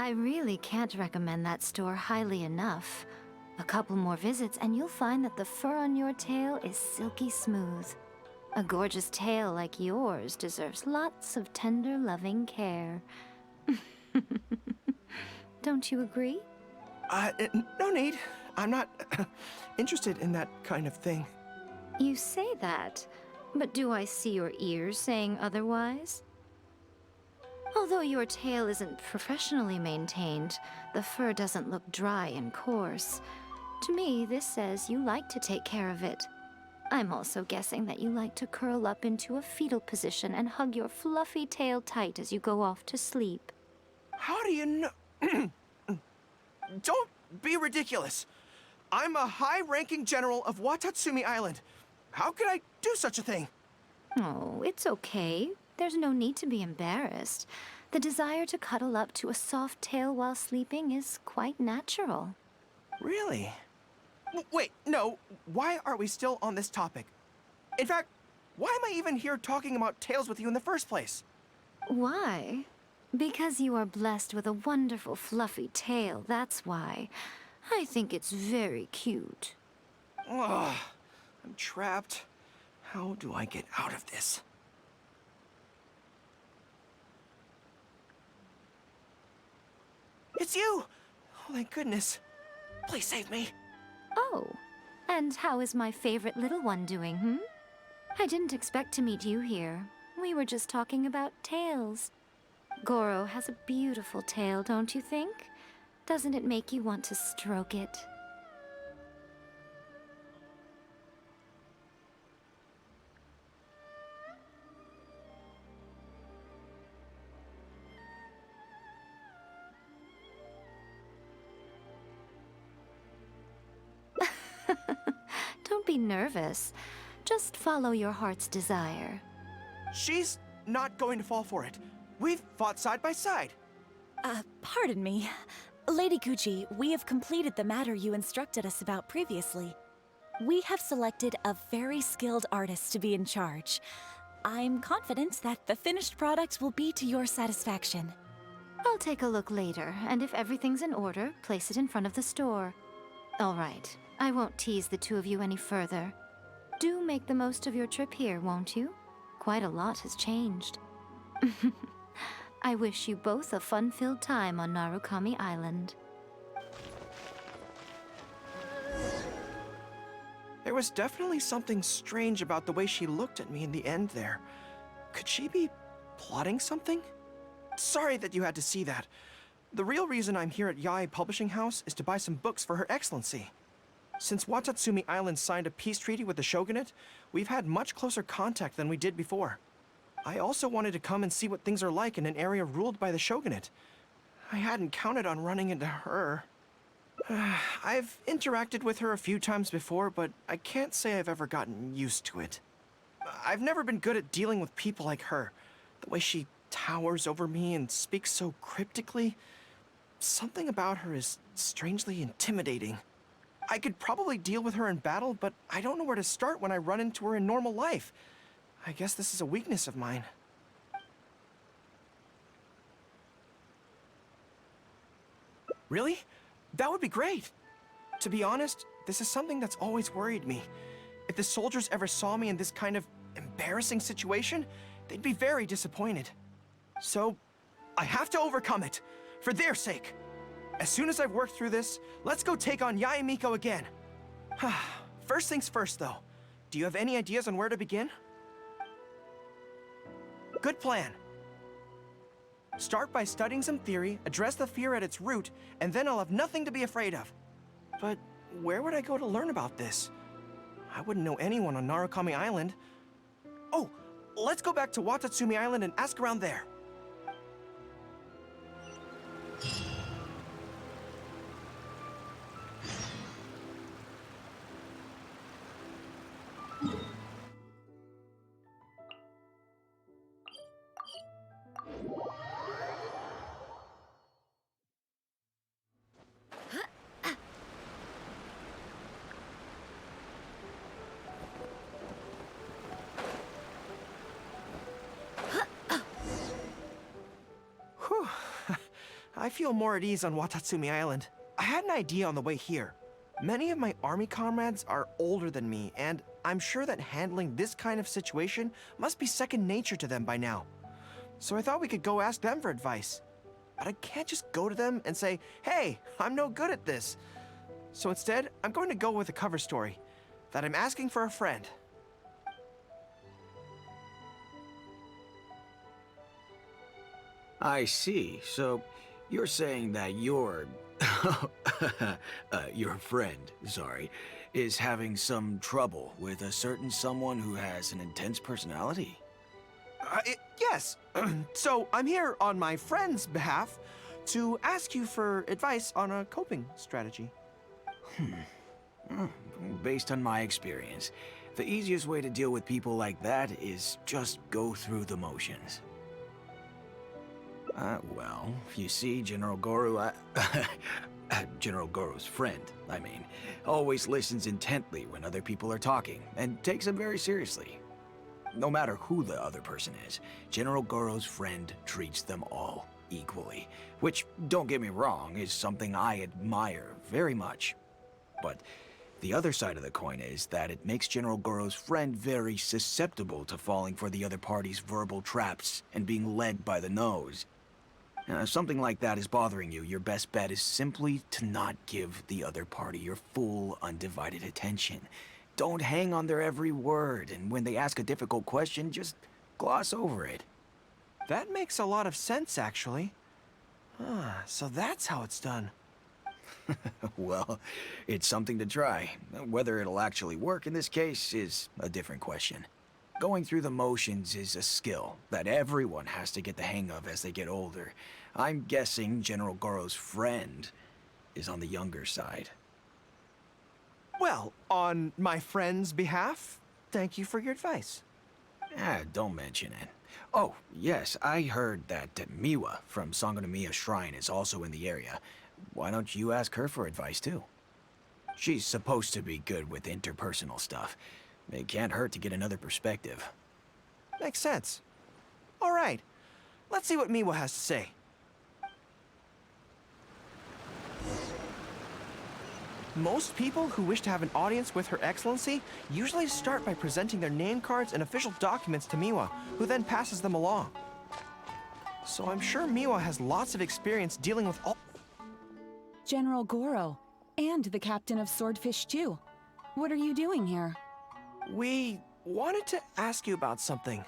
I really can't recommend that store highly enough. A couple more visits and you'll find that the fur on your tail is silky smooth. A gorgeous tail like yours deserves lots of tender, loving care. Don't you agree? No need. I'm not interested in that kind of thing. You say that, but do I see your ears saying otherwise? Although your tail isn't professionally maintained, the fur doesn't look dry and coarse. To me, this says you like to take care of it. I'm also guessing that you like to curl up into a fetal position and hug your fluffy tail tight as you go off to sleep. How do you know? Don't be ridiculous. I'm a high-ranking general of Watatsumi Island. How could I do such a thing? Oh, it's okay. There's no need to be embarrassed. The desire to cuddle up to a soft tail while sleeping is quite natural. Really? Wait, no. Why are we still on this topic? In fact, why am I even here talking about tails with you in the first place? Why? Because you are blessed with a wonderful fluffy tail, that's why. I think it's very cute. Ugh, I'm trapped. How do I get out of this? It's you! Oh, thank goodness. Please save me. Oh, and how is my favorite little one doing, I didn't expect to meet you here. We were just talking about tails. Gorou has a beautiful tail, don't you think? Doesn't it make you want to stroke it? Don't be nervous. Just follow your heart's desire. She's not going to fall for it. We've fought side by side. Pardon me. Lady Gucci, we have completed the matter you instructed us about previously. We have selected a very skilled artist to be in charge. I'm confident that the finished product will be to your satisfaction. I'll take a look later, and if everything's in order, place it in front of the store. All right, I won't tease the two of you any further. Do make the most of your trip here, won't you? Quite a lot has changed. I wish you both a fun-filled time on Narukami Island. There was definitely something strange about the way she looked at me in the end there. Could she be plotting something? Sorry that you had to see that. The real reason I'm here at Yae Publishing House is to buy some books for Her Excellency. Since Watatsumi Island signed a peace treaty with the shogunate, we've had much closer contact than we did before. I also wanted to come and see what things are like in an area ruled by the shogunate. I hadn't counted on running into her. I've interacted with her a few times before, but I can't say I've ever gotten used to it. I've never been good at dealing with people like her. The way she towers over me and speaks so cryptically. Something about her is strangely intimidating. I could probably deal with her in battle, but I don't know where to start when I run into her in normal life. I guess this is a weakness of mine. Really? That would be great. To be honest, this is something that's always worried me. If the soldiers ever saw me in this kind of embarrassing situation, they'd be very disappointed. So, I have to overcome it, for their sake. As soon as I've worked through this, let's go take on Yae Miko again. First things first, though. Do you have any ideas on where to begin? Good plan. Start by studying some theory, address the fear at its root, and then I'll have nothing to be afraid of. But where would I go to learn about this? I wouldn't know anyone on Narukami Island. Oh, let's go back to Watatsumi Island and ask around there. I feel more at ease on Watatsumi Island. I had an idea on the way here. Many of my army comrades are older than me, and I'm sure that handling this kind of situation must be second nature to them by now. So I thought we could go ask them for advice. But I can't just go to them and say, hey, I'm no good at this. So instead, I'm going to go with a cover story, that I'm asking for a friend. I see. So you're saying that your your friend, sorry, is having some trouble with a certain someone who has an intense personality? Yes. So I'm here on my friend's behalf to ask you for advice on a coping strategy. Based on my experience, the easiest way to deal with people like that is just go through the motions. Well, you see, General Gorou, General Gorou's friend, I mean, always listens intently when other people are talking, and takes them very seriously. No matter who the other person is, General Gorou's friend treats them all equally, which, don't get me wrong, is something I admire very much. But the other side of the coin is that it makes General Gorou's friend very susceptible to falling for the other party's verbal traps and being led by the nose. If something like that is bothering you, your best bet is simply to not give the other party your full, undivided attention. Don't hang on their every word, and when they ask a difficult question, just gloss over it. That makes a lot of sense, actually. So that's how it's done. Well, it's something to try. Whether it'll actually work in this case is a different question. Going through the motions is a skill that everyone has to get the hang of as they get older. I'm guessing General Gorou's friend is on the younger side. Well, on my friend's behalf, thank you for your advice. Don't mention it. Oh, yes, I heard that Miwa from Sangonomiya Shrine is also in the area. Why don't you ask her for advice, too? She's supposed to be good with interpersonal stuff. It can't hurt to get another perspective. Makes sense. All right, let's see what Miwa has to say. Most people who wish to have an audience with Her Excellency usually start by presenting their name cards and official documents to Miwa, who then passes them along. So I'm sure Miwa has lots of experience dealing with all... General Gorou, and the captain of Swordfish too. What are you doing here? We wanted to ask you about something.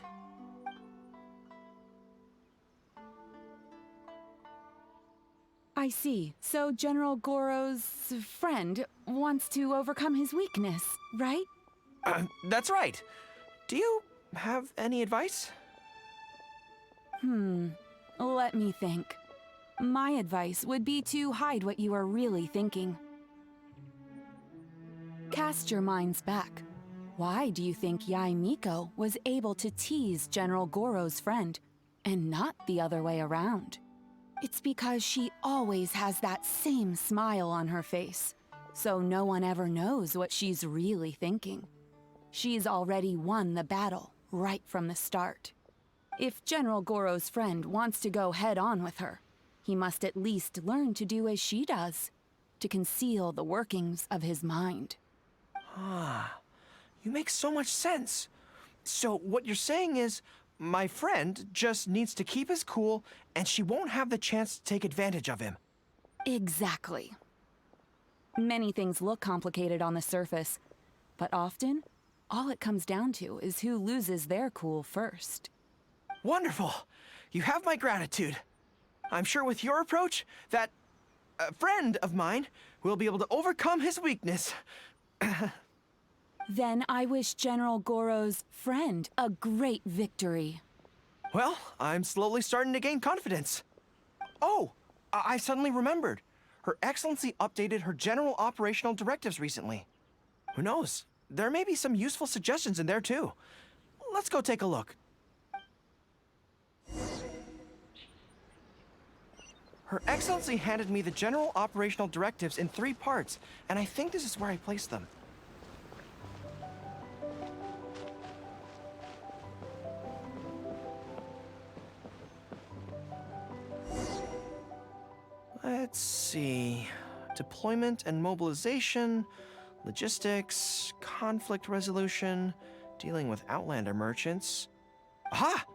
I see. So General Gorou's friend wants to overcome his weakness, right? That's right. Do you have any advice? Let me think. My advice would be to hide what you are really thinking. Cast your minds back. Why do you think Yae Miko was able to tease General Gorou's friend, and not the other way around? It's because she always has that same smile on her face, so no one ever knows what she's really thinking. She's already won the battle right from the start. If General Gorou's friend wants to go head-on with her, he must at least learn to do as she does, to conceal the workings of his mind. You make so much sense. So what you're saying is, my friend just needs to keep his cool, and she won't have the chance to take advantage of him. Exactly. Many things look complicated on the surface, but often, all it comes down to is who loses their cool first. Wonderful. You have my gratitude. I'm sure with your approach, that friend of mine will be able to overcome his weakness. Then I wish General Gorou's friend a great victory. Well, I'm slowly starting to gain confidence. Oh, I suddenly remembered. Her Excellency updated her general operational directives recently. Who knows? There may be some useful suggestions in there too. Let's go take a look. Her Excellency handed me the general operational directives in 3 parts, and I think this is where I placed them. Let's see. Deployment and mobilization, logistics, conflict resolution, dealing with Outlander merchants. Aha!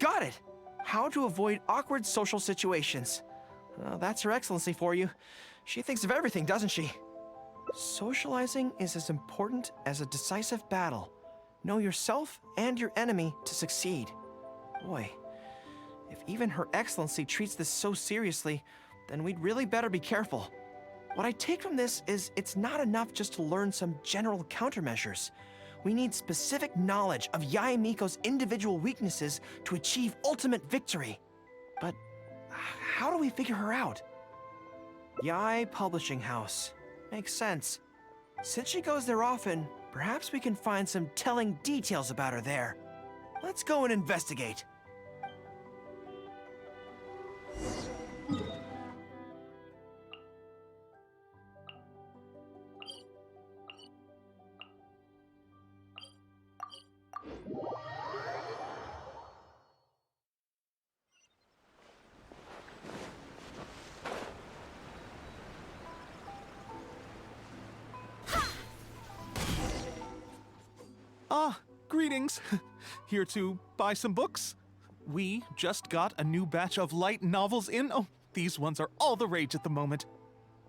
Got it! How to avoid awkward social situations. Well, that's Her Excellency for you. She thinks of everything, doesn't she? Socializing is as important as a decisive battle. Know yourself and your enemy to succeed. Boy, if even Her Excellency treats this so seriously, then we'd really better be careful. What I take from this is it's not enough just to learn some general countermeasures. We need specific knowledge of Yae Miko's individual weaknesses to achieve ultimate victory. But how do we figure her out? Yae Publishing House. Makes sense. Since she goes there often, perhaps we can find some telling details about her there. Let's go and investigate. Greetings. Here to buy some books? We just got a new batch of light novels in. Oh, these ones are all the rage at the moment.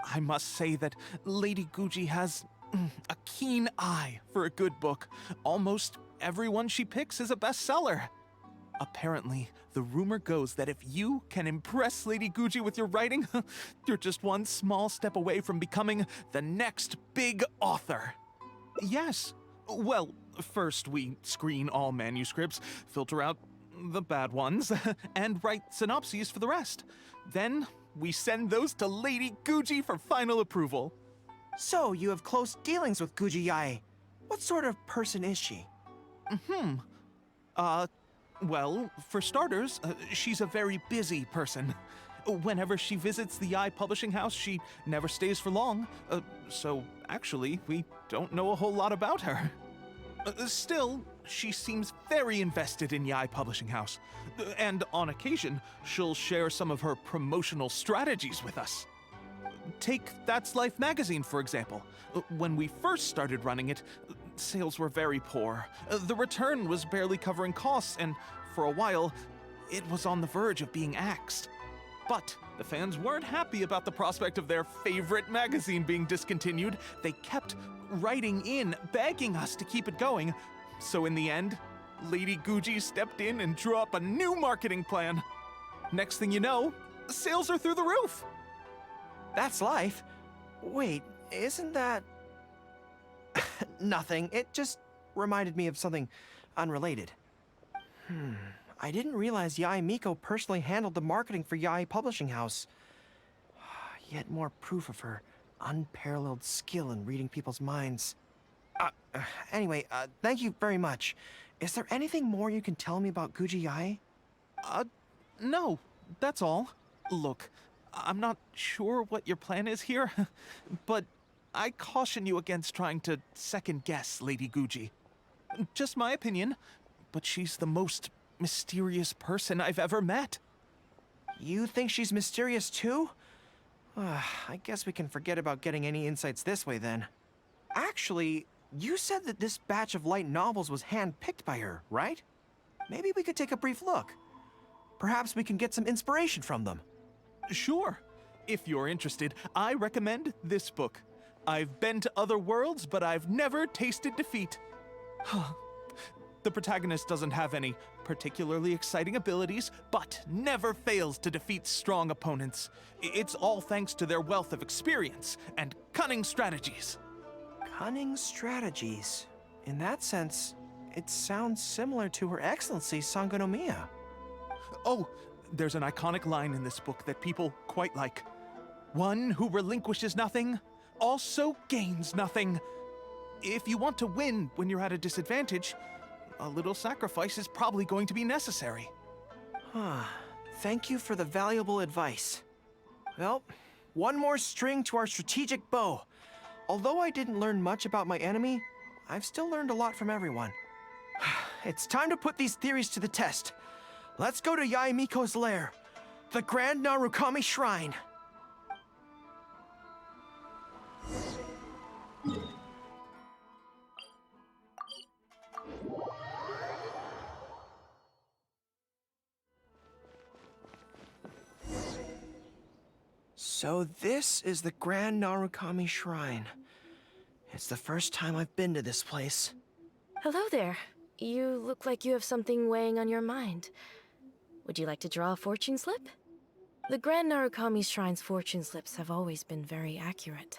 I must say that Lady Guji has a keen eye for a good book. Almost everyone she picks is a bestseller. Apparently, the rumor goes that if you can impress Lady Guji with your writing, you're just one small step away from becoming the next big author. Yes. Well, first we screen all manuscripts, filter out the bad ones, and write synopses for the rest. Then we send those to Lady Guji for final approval. So, you have close dealings with Guji Yae. What sort of person is she? Well, for starters, she's a very busy person. Whenever she visits the Yae Publishing House, she never stays for long. So, actually, we don't know a whole lot about her. Still, she seems very invested in Yae Publishing House. And on occasion, she'll share some of her promotional strategies with us. Take That's Life magazine, for example. When we first started running it, sales were very poor. The return was barely covering costs, and for a while, it was on the verge of being axed. But the fans weren't happy about the prospect of their favorite magazine being discontinued. They kept writing in, begging us to keep it going. So in the end, Lady Guji stepped in and drew up a new marketing plan. Next thing you know, sales are through the roof. That's Life? Wait, isn't that... Nothing. It just reminded me of something unrelated. I didn't realize Yae Miko personally handled the marketing for Yae Publishing House. Yet more proof of her unparalleled skill in reading people's minds. Anyway, thank you very much. Is there anything more you can tell me about Guji Yae? No, that's all. Look, I'm not sure what your plan is here, but I caution you against trying to second-guess Lady Guji. Just my opinion, but she's the most mysterious person I've ever met. You think she's mysterious too? I guess we can forget about getting any insights this way then. Actually, you said that this batch of light novels was hand-picked by her, right? Maybe we could take a brief look. Perhaps we can get some inspiration from them. Sure. If you're interested, I recommend this book. I've been to other worlds, but I've never tasted defeat. The protagonist doesn't have any particularly exciting abilities, but never fails to defeat strong opponents. It's all thanks to their wealth of experience and cunning strategies. Cunning strategies. In that sense, it sounds similar to Her Excellency Sangonomiya. Oh, there's an iconic line in this book that people quite like. One who relinquishes nothing also gains nothing. If you want to win when you're at a disadvantage, a little sacrifice is probably going to be necessary. Thank you for the valuable advice. Well, one more string to our strategic bow. Although I didn't learn much about my enemy, I've still learned a lot from everyone. It's time to put these theories to the test. Let's go to Yae Miko's lair, the Grand Narukami Shrine. So this is the Grand Narukami Shrine. It's the first time I've been to this place. Hello there. You look like you have something weighing on your mind. Would you like to draw a fortune slip? The Grand Narukami Shrine's fortune slips have always been very accurate.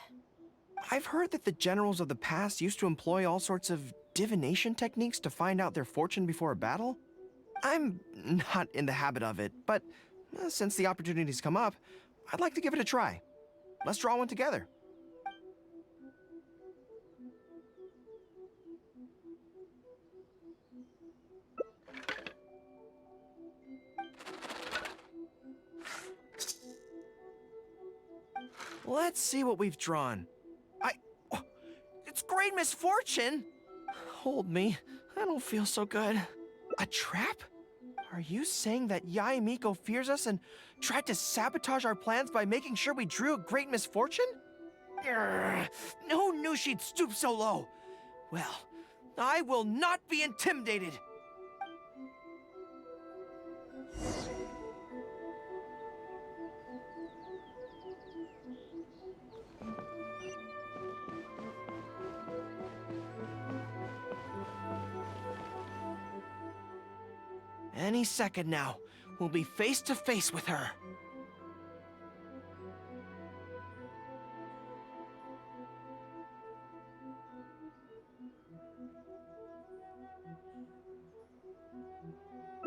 I've heard that the generals of the past used to employ all sorts of divination techniques to find out their fortune before a battle. I'm not in the habit of it, but since the opportunity's come up, I'd like to give it a try. Let's draw one together. Let's see what we've drawn. It's great misfortune! Hold me. I don't feel so good. A trap? Are you saying that Yae Miko fears us and tried to sabotage our plans by making sure we drew a great misfortune? Who knew she'd stoop so low? Well, I will not be intimidated! Any second now, we'll be face to face with her.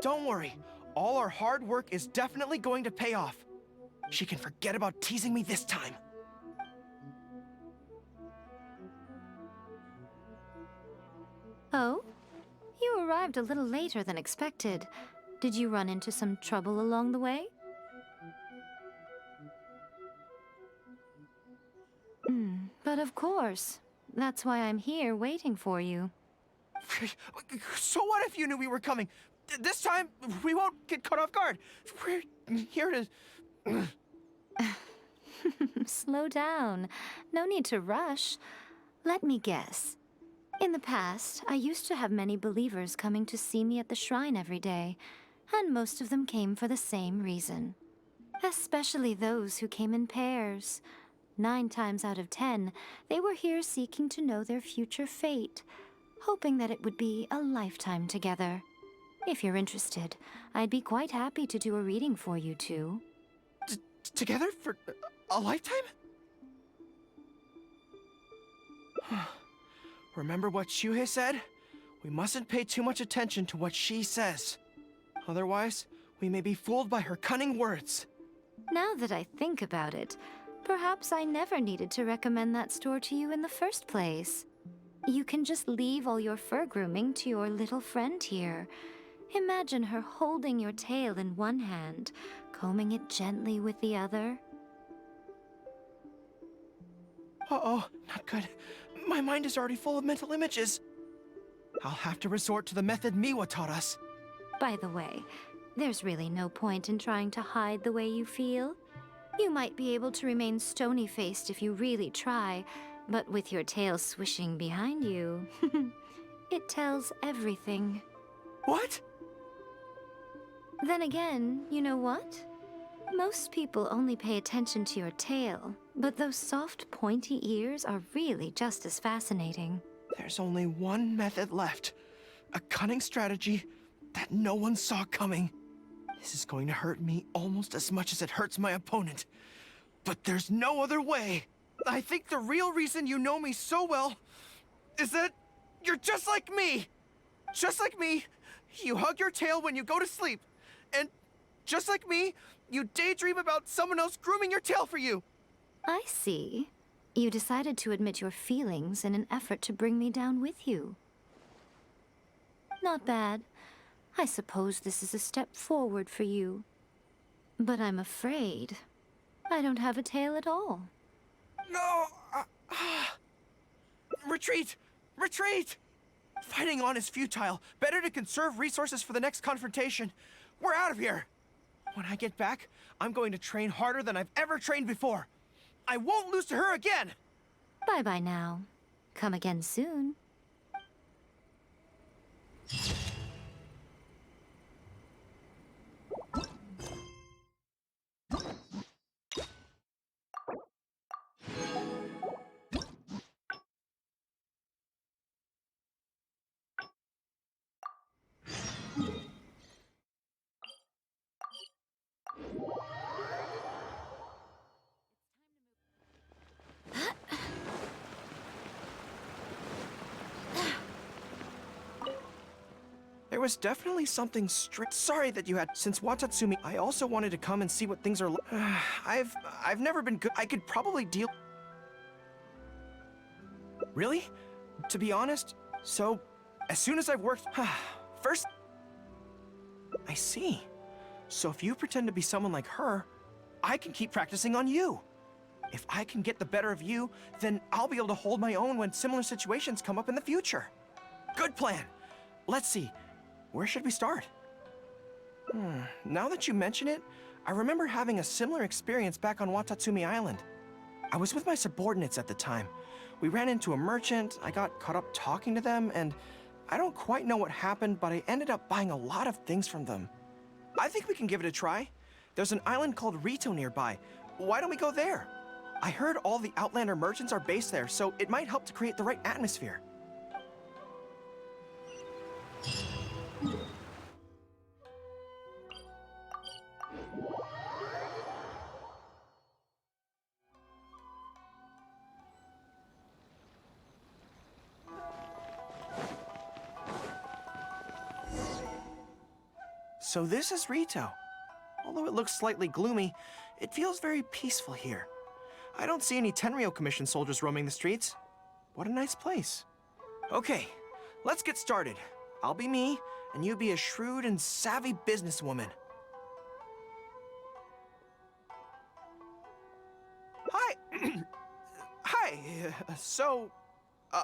Don't worry, all our hard work is definitely going to pay off. She can forget about teasing me this time. Oh? You arrived a little later than expected. Did you run into some trouble along the way? But of course. That's why I'm here waiting for you. So what if you knew we were coming? This time, we won't get caught off guard. We're here to... Slow down. No need to rush. Let me guess. In the past, I used to have many believers coming to see me at the shrine every day, and most of them came for the same reason. Especially those who came in pairs. 9 times out of 10, they were here seeking to know their future fate, hoping that it would be a lifetime together. If you're interested, I'd be quite happy to do a reading for you two. Together for a lifetime? Remember what Shuhei said? We mustn't pay too much attention to what she says. Otherwise, we may be fooled by her cunning words. Now that I think about it, perhaps I never needed to recommend that store to you in the first place. You can just leave all your fur grooming to your little friend here. Imagine her holding your tail in one hand, combing it gently with the other. Uh-oh, not good. My mind is already full of mental images. I'll have to resort to the method Miwa taught us. By the way, there's really no point in trying to hide the way you feel. You might be able to remain stony-faced if you really try, but with your tail swishing behind you, it tells everything. What? Then again, you know what? Most people only pay attention to your tail, but those soft, pointy ears are really just as fascinating. There's only one method left. A cunning strategy that no one saw coming. This is going to hurt me almost as much as it hurts my opponent. But there's no other way. I think the real reason you know me so well is that you're just like me. Just like me, you hug your tail when you go to sleep. And just like me, you daydream about someone else grooming your tail for you. I see. You decided to admit your feelings in an effort to bring me down with you. Not bad. I suppose this is a step forward for you. But I'm afraid I don't have a tail at all. No! Retreat! Retreat! Fighting on is futile. Better to conserve resources for the next confrontation. We're out of here! When I get back, I'm going to train harder than I've ever trained before. I won't lose to her again! Bye-bye now. Come again soon. There was definitely something Sorry that you had. Since Watatsumi, I also wanted to come and see what things are like. I've never been good. I could probably deal. Really? To be honest, so as soon as I've worked, first. I see. So if you pretend to be someone like her, I can keep practicing on you. If I can get the better of you, then I'll be able to hold my own when similar situations come up in the future. Good plan. Let's see. Where should we start? Now that you mention it, I remember having a similar experience back on Watatsumi Island. I was with my subordinates at the time. We ran into a merchant, I got caught up talking to them, and I don't quite know what happened, but I ended up buying a lot of things from them. I think we can give it a try. There's an island called Rito nearby. Why don't we go there? I heard all the Outlander merchants are based there, so it might help to create the right atmosphere. So this is Rito. Although it looks slightly gloomy, it feels very peaceful here. I don't see any Tenryou Commission soldiers roaming the streets. What a nice place. Okay, let's get started. I'll be me, and you be a shrewd and savvy businesswoman. Hi! Hi! So,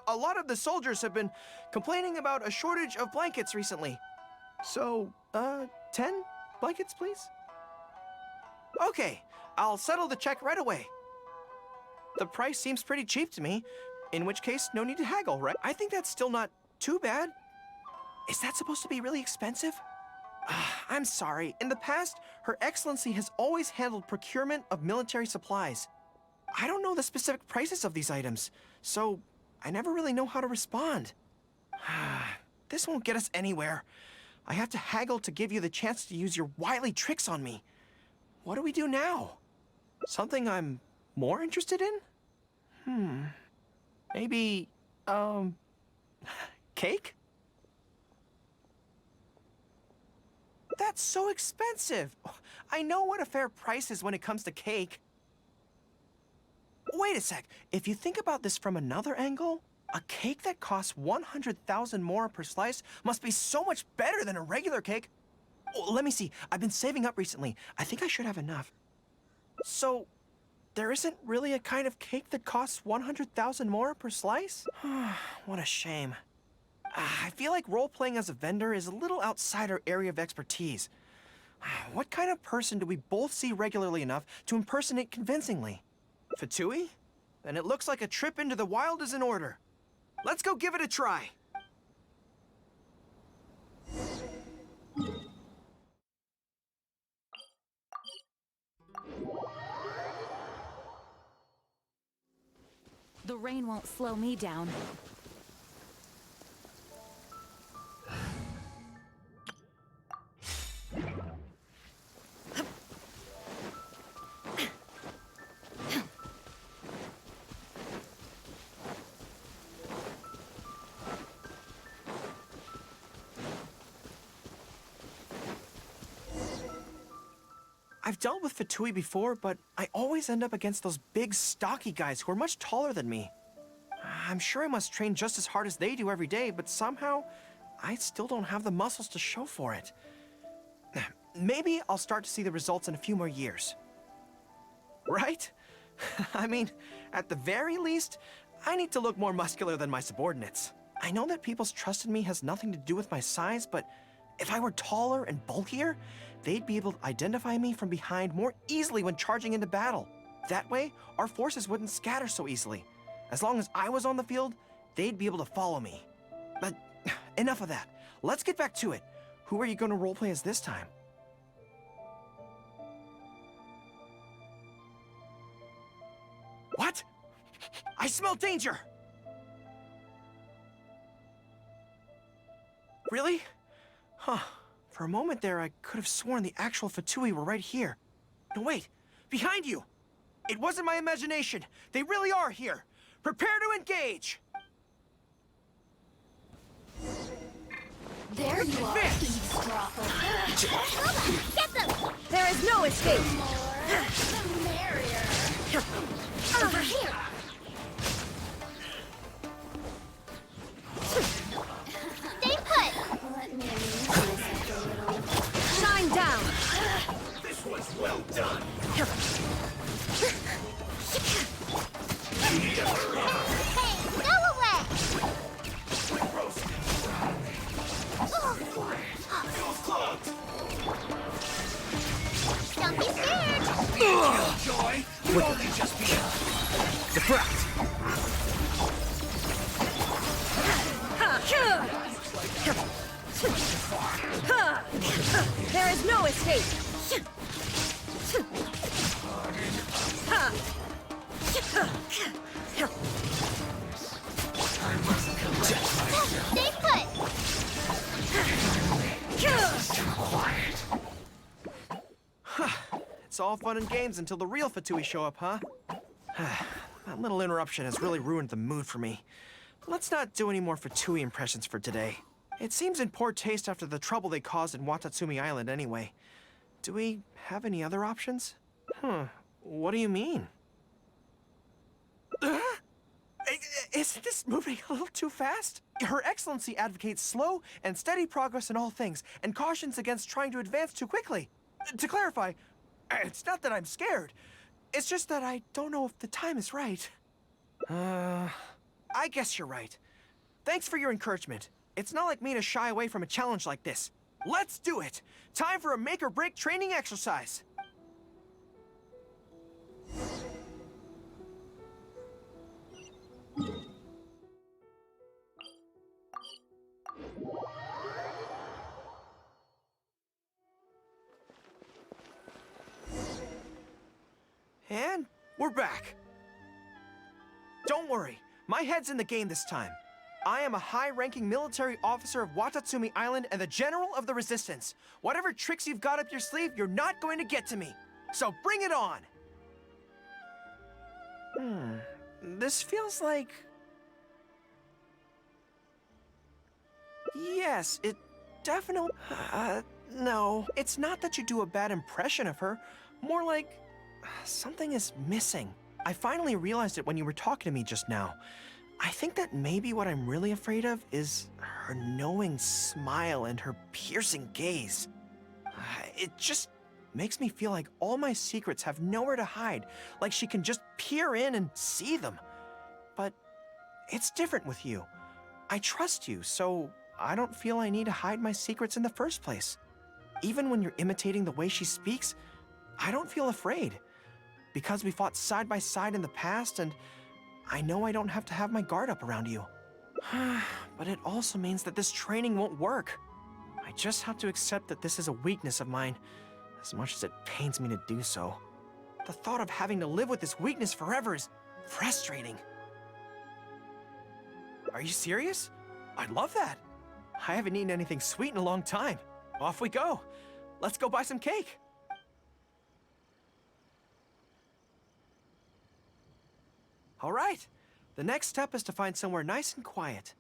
a lot of the soldiers have been complaining about a shortage of blankets recently. So, 10 blankets, please? Okay, I'll settle the check right away. The price seems pretty cheap to me, in which case, no need to haggle, right? I think that's still not too bad. Is that supposed to be really expensive? I'm sorry. In the past, Her Excellency has always handled procurement of military supplies. I don't know the specific prices of these items, so I never really know how to respond. This won't get us anywhere. I have to haggle to give you the chance to use your wily tricks on me. What do we do now? Something I'm more interested in? Maybe, cake? That's so expensive. I know what a fair price is when it comes to cake. Wait a sec. If you think about this from another angle, a cake that costs 100,000 more per slice must be so much better than a regular cake. Oh, let me see. I've been saving up recently. I think I should have enough. So, there isn't really a kind of cake that costs 100,000 more per slice? What a shame. I feel like role-playing as a vendor is a little outside our area of expertise. What kind of person do we both see regularly enough to impersonate convincingly? Fatui? Then it looks like a trip into the wild is in order. Let's go give it a try. The rain won't slow me down. I've dealt with Fatui before, but I always end up against those big, stocky guys who are much taller than me. I'm sure I must train just as hard as they do every day, but somehow, I still don't have the muscles to show for it. Maybe I'll start to see the results in a few more years. Right? I mean, at the very least, I need to look more muscular than my subordinates. I know that people's trust in me has nothing to do with my size, but if I were taller and bulkier, they'd be able to identify me from behind more easily when charging into battle. That way, our forces wouldn't scatter so easily. As long as I was on the field, they'd be able to follow me. But enough of that. Let's get back to it. Who are you going to roleplay as this time? What? I smell danger! Really? Huh. For a moment there, I could have sworn the actual Fatui were right here. No, wait. Behind you! It wasn't my imagination. They really are here. Prepare to engage! There you are, eavesdropper. Get them! There is no escape! The merrier. Over here! Stay put! Let me amuse myself a little. Shine down! This was well done. Hey, go away! Don't be scared! Joy would only just be defract. There is no escape! Stay put! It's all fun and games until the real Fatui show up, huh? That little interruption has really ruined the mood for me. Let's not do any more Fatui impressions for today. It seems in poor taste after the trouble they caused in Watatsumi Island anyway. Do we have any other options? What do you mean? Isn't this moving a little too fast? Her Excellency advocates slow and steady progress in all things, and cautions against trying to advance too quickly. To clarify, it's not that I'm scared. It's just that I don't know if the time is right. I guess you're right. Thanks for your encouragement. It's not like me to shy away from a challenge like this. Let's do it! Time for a make-or-break training exercise! And we're back. Don't worry, my head's in the game this time. I am a high-ranking military officer of Watatsumi Island and the General of the Resistance. Whatever tricks you've got up your sleeve, you're not going to get to me. So bring it on! This feels like... Yes, it definitely... no. It's not that you do a bad impression of her. More like... something is missing. I finally realized it when you were talking to me just now. I think that maybe what I'm really afraid of is her knowing smile and her piercing gaze. It just makes me feel like all my secrets have nowhere to hide, like she can just peer in and see them. But it's different with you. I trust you, so I don't feel I need to hide my secrets in the first place. Even when you're imitating the way she speaks, I don't feel afraid. Because we fought side by side in the past, and I know I don't have to have my guard up around you. But it also means that this training won't work. I just have to accept that this is a weakness of mine, as much as it pains me to do so. The thought of having to live with this weakness forever is frustrating. Are you serious? I'd love that. I haven't eaten anything sweet in a long time. Off we go. Let's go buy some cake. All right. The next step is to find somewhere nice and quiet.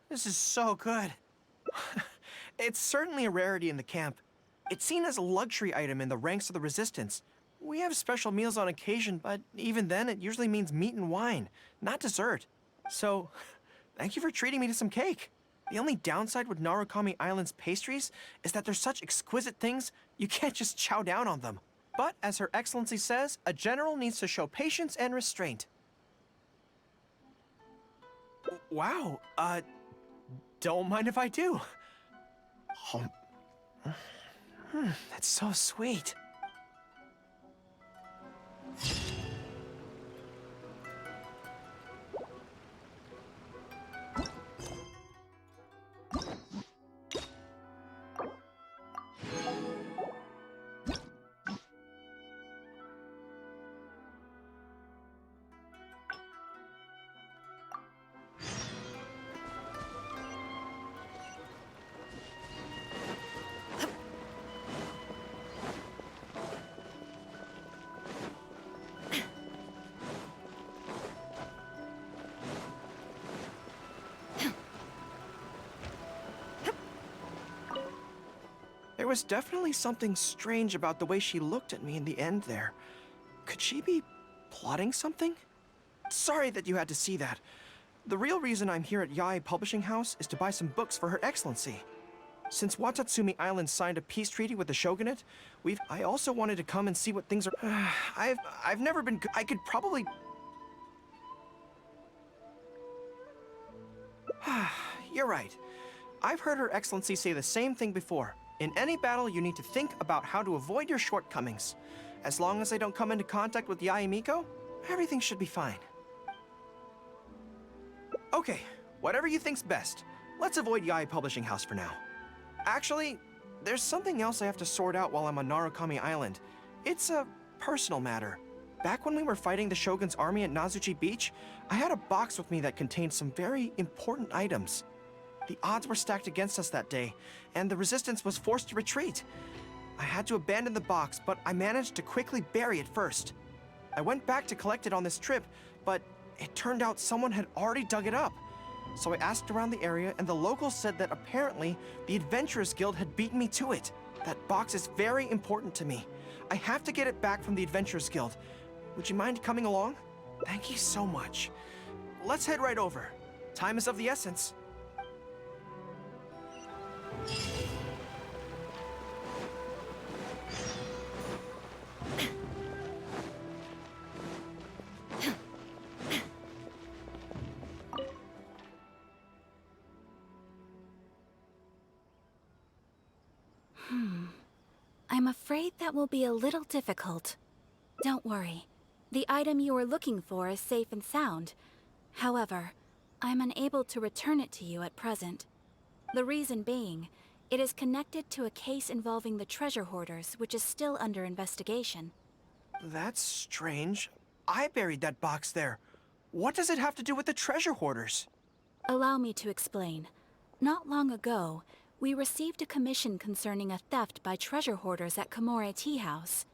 This is so good. It's certainly a rarity in the camp. It's seen as a luxury item in the ranks of the Resistance. We have special meals on occasion, but even then it usually means meat and wine, not dessert. So, thank you for treating me to some cake. The only downside with Narukami Island's pastries is that they're such exquisite things, you can't just chow down on them. But, as Her Excellency says, a general needs to show patience and restraint. Wow, don't mind if I do. That's so sweet. There was definitely something strange about the way she looked at me in the end there. Could she be plotting something? Sorry that you had to see that. The real reason I'm here at Yae Publishing House is to buy some books for Her Excellency. Since Watatsumi Island signed a peace treaty with the shogunate, I also wanted to come and see what things are. I've never been. I could probably. You're right. I've heard Her Excellency say the same thing before. In any battle, you need to think about how to avoid your shortcomings. As long as I don't come into contact with Yae Miko, everything should be fine. Okay, whatever you think's best. Let's avoid Yae Publishing House for now. Actually, there's something else I have to sort out while I'm on Narukami Island. It's a personal matter. Back when we were fighting the Shogun's army at Nazuchi Beach, I had a box with me that contained some very important items. The odds were stacked against us that day, and the resistance was forced to retreat. I had to abandon the box, but I managed to quickly bury it first. I went back to collect it on this trip, but it turned out someone had already dug it up. So I asked around the area, and the locals said that apparently the Adventurers Guild had beaten me to it. That box is very important to me. I have to get it back from the Adventurers Guild. Would you mind coming along? Thank you so much. Let's head right over. Time is of the essence. I'm afraid that will be a little difficult. Don't worry. The item you are looking for is safe and sound. However, I'm unable to return it to you at present. The reason being, it is connected to a case involving the treasure hoarders, which is still under investigation. That's strange. I buried that box there. What does it have to do with the treasure hoarders? Allow me to explain. Not long ago, we received a commission concerning a theft by treasure hoarders at Komore Tea House.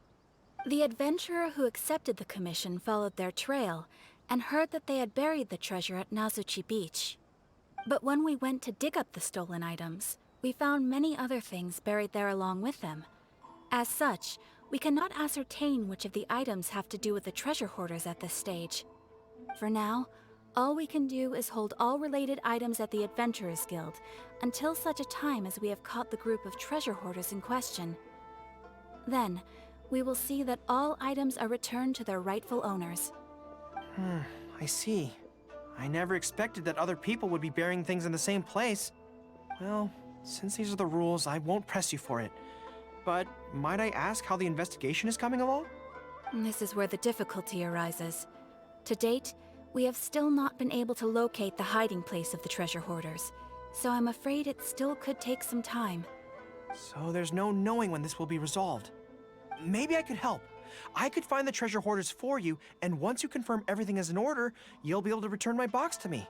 The adventurer who accepted the commission followed their trail and heard that they had buried the treasure at Nazuchi Beach. But when we went to dig up the stolen items, we found many other things buried there along with them. As such, we cannot ascertain which of the items have to do with the treasure hoarders at this stage. For now, all we can do is hold all related items at the Adventurers Guild until such a time as we have caught the group of treasure hoarders in question. Then, we will see that all items are returned to their rightful owners. I see. I never expected that other people would be burying things in the same place. Well, since these are the rules, I won't press you for it. But might I ask how the investigation is coming along? This is where the difficulty arises. To date, we have still not been able to locate the hiding place of the treasure hoarders, so I'm afraid it still could take some time. So there's no knowing when this will be resolved. Maybe I could help. I could find the treasure hoarders for you, and once you confirm everything is in order, you'll be able to return my box to me.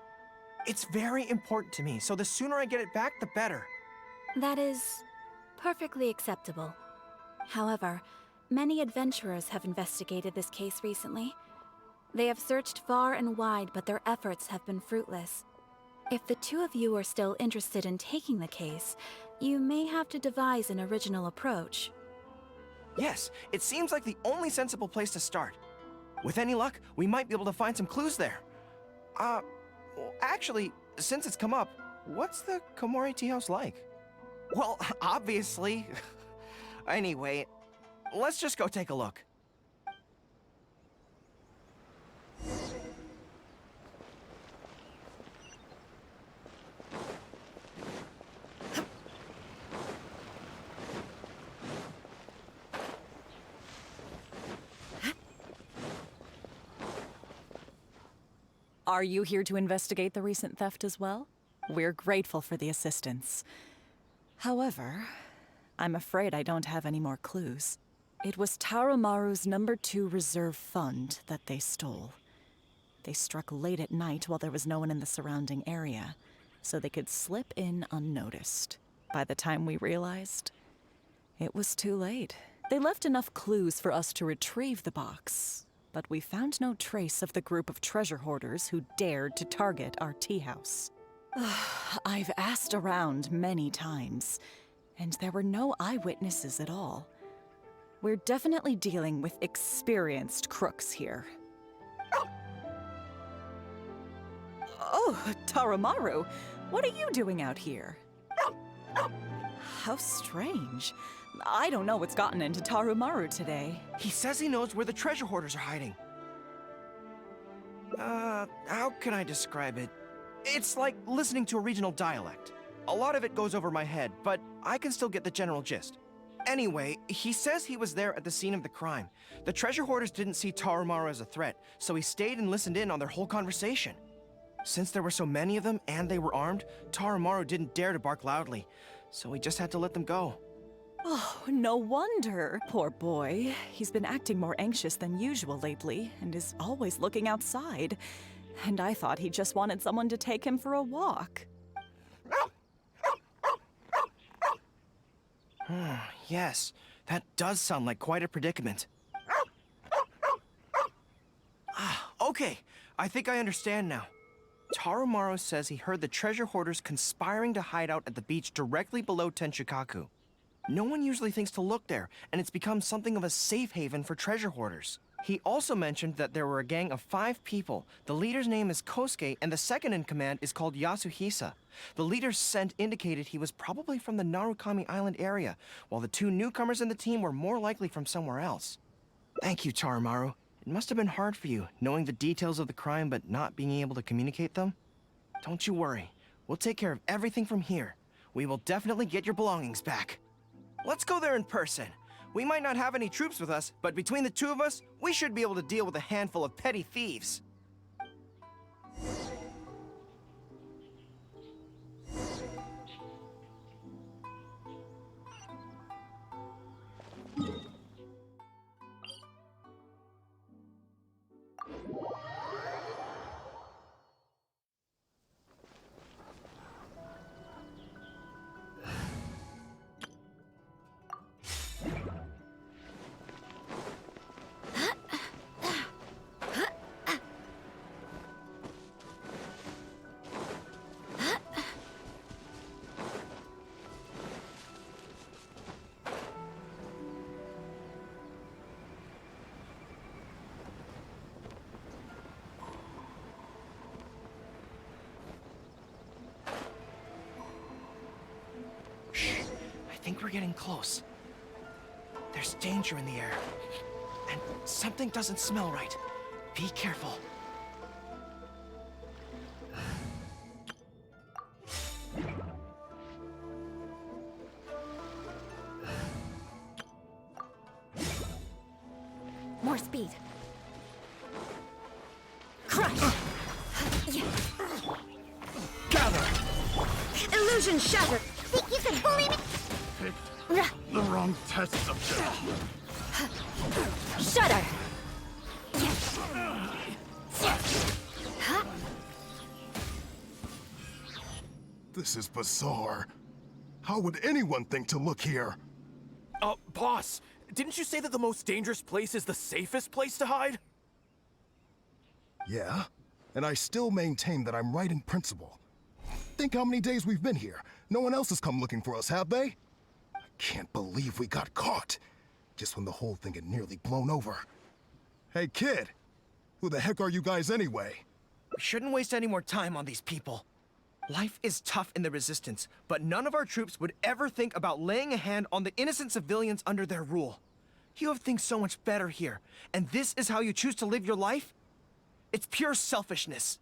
It's very important to me, so the sooner I get it back, the better. That is perfectly acceptable. However, many adventurers have investigated this case recently. They have searched far and wide, but their efforts have been fruitless. If the two of you are still interested in taking the case, you may have to devise an original approach. Yes, it seems like the only sensible place to start. With any luck, we might be able to find some clues there. Well, actually, since it's come up, what's the Komore Tea House like? Well, obviously. Anyway, let's just go take a look. Are you here to investigate the recent theft as well? We're grateful for the assistance. However, I'm afraid I don't have any more clues. It was Tarumaru's #2 reserve fund that they stole. They struck late at night while there was no one in the surrounding area, so they could slip in unnoticed. By the time we realized, it was too late. They left enough clues for us to retrieve the box, but we found no trace of the group of treasure hoarders who dared to target our tea house. I've asked around many times, And there were no eyewitnesses at all. We're definitely dealing with experienced crooks here. Oh, Tarumaru, what are you doing out here? How strange. I don't know what's gotten into Tarumaru today. He says he knows where the treasure hoarders are hiding. How can I describe it? It's like listening to a regional dialect. A lot of it goes over my head, but I can still get the general gist. Anyway, he says he was there at the scene of the crime. The treasure hoarders didn't see Tarumaru as a threat, so he stayed and listened in on their whole conversation. Since there were so many of them and they were armed, Tarumaru didn't dare to bark loudly, so he just had to let them go. Oh, no wonder. Poor boy. He's been acting more anxious than usual lately, and is always looking outside. And I thought he just wanted someone to take him for a walk. Yes, that does sound like quite a predicament. Okay, I think I understand now. Tarumaru says he heard the treasure hoarders conspiring to hide out at the beach directly below Tenchukaku. No one usually thinks to look there, and it's become something of a safe haven for treasure hoarders. He also mentioned that there were a gang of 5 people. The leader's name is Kosuke, and the second in command is called Yasuhisa. The leader's scent indicated he was probably from the Narukami Island area, while the 2 newcomers in the team were more likely from somewhere else. Thank you, Tarumaru. It must have been hard for you, knowing the details of the crime but not being able to communicate them. Don't you worry. We'll take care of everything from here. We will definitely get your belongings back. Let's go there in person. We might not have any troops with us, but between the 2 of us, we should be able to deal with a handful of petty thieves. I think we're getting close. There's danger in the air. And something doesn't smell right. Be careful. More speed. Crush! Gather! Illusion shattered! Think you can bully me? The wrong test subject. Shudder! This is bizarre. How would anyone think to look here? Boss, didn't you say that the most dangerous place is the safest place to hide? Yeah, and I still maintain that I'm right in principle. Think how many days we've been here. No one else has come looking for us, have they? I can't believe we got caught. Just when the whole thing had nearly blown over. Hey, kid! Who the heck are you guys anyway? We shouldn't waste any more time on these people. Life is tough in the Resistance, but none of our troops would ever think about laying a hand on the innocent civilians under their rule. You have things so much better here, and this is how you choose to live your life? It's pure selfishness.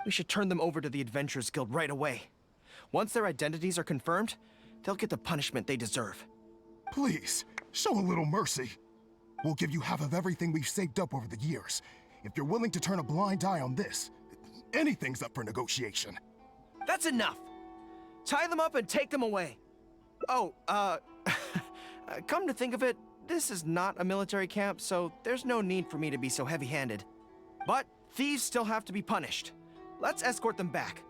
We should turn them over to the Adventurers Guild right away. Once their identities are confirmed, they'll get the punishment they deserve. Please, show a little mercy. We'll give you half of everything we've saved up over the years. If you're willing to turn a blind eye on this, anything's up for negotiation. That's enough! Tie them up and take them away. Oh, come to think of it, this is not a military camp, so there's no need for me to be so heavy-handed. But thieves still have to be punished. Let's escort them back.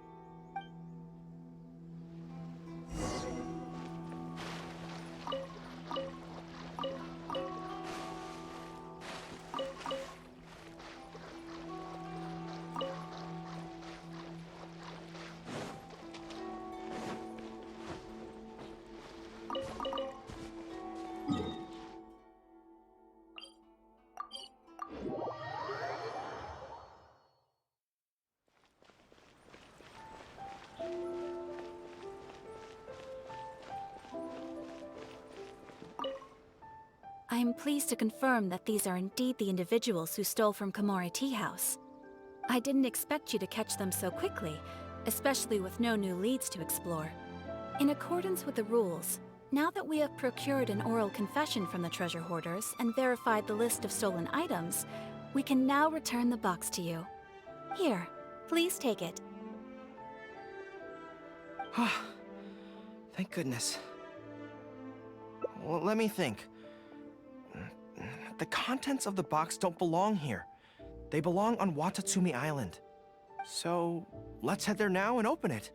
I am pleased to confirm that these are indeed the individuals who stole from Komori Tea House. I didn't expect you to catch them so quickly, especially with no new leads to explore. In accordance with the rules, now that we have procured an oral confession from the treasure hoarders and verified the list of stolen items, we can now return the box to you. Here, please take it. Thank goodness. Well, let me think. The contents of the box don't belong here. They belong on Watatsumi Island. So, let's head there now and open it.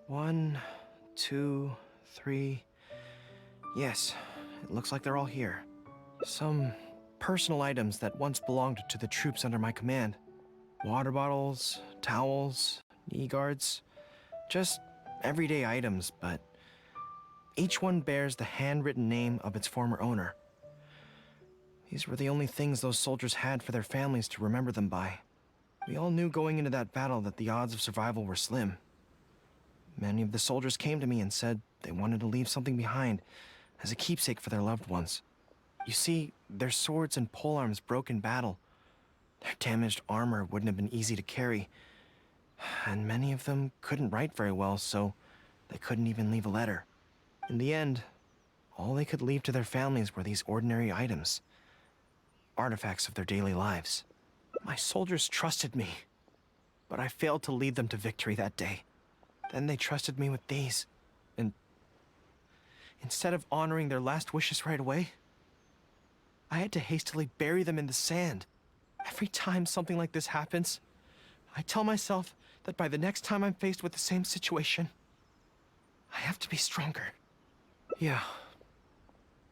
One, two, three. Yes, it looks like they're all here. Some personal items that once belonged to the troops under my command. Water bottles, towels, knee guards. Just everyday items, but each one bears the handwritten name of its former owner. These were the only things those soldiers had for their families to remember them by. We all knew going into that battle that the odds of survival were slim. Many of the soldiers came to me and said they wanted to leave something behind as a keepsake for their loved ones. You see, their swords and polearms broke in battle. Their damaged armor wouldn't have been easy to carry. And many of them couldn't write very well, so they couldn't even leave a letter. In the end, all they could leave to their families were these ordinary items. Artifacts of their daily lives. My soldiers trusted me, but I failed to lead them to victory that day. Then they trusted me with these, and instead of honoring their last wishes right away, I had to hastily bury them in the sand. Every time something like this happens, I tell myself that by the next time I'm faced with the same situation, I have to be stronger. Yeah,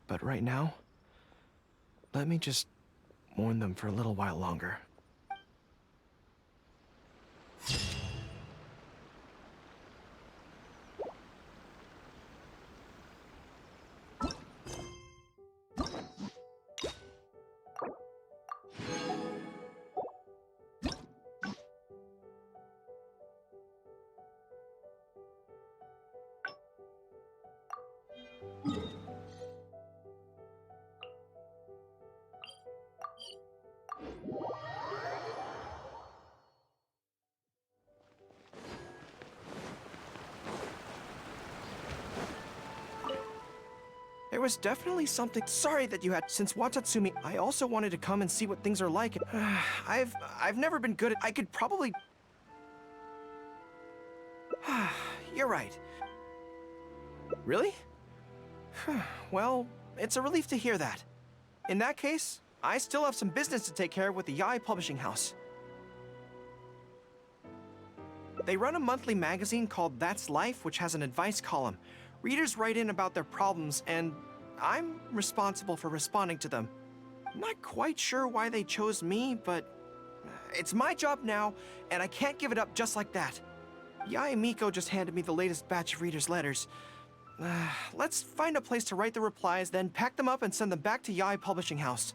but right now, let me just mourn them for a little while longer. There was definitely something. Sorry that you had. Since Watatsumi, I also wanted to come and see what things are like. I've never been good at. I could probably. You're right. Really? Well, it's a relief to hear that. In that case, I still have some business to take care of with the Yae Publishing House. They run a monthly magazine called That's Life, which has an advice column. Readers write in about their problems, and I'm responsible for responding to them. I'm not quite sure why they chose me, but it's my job now, and I can't give it up just like that. Yae Miko just handed me the latest batch of readers' letters. Let's find a place to write the replies, then pack them up and send them back to Yae Publishing House.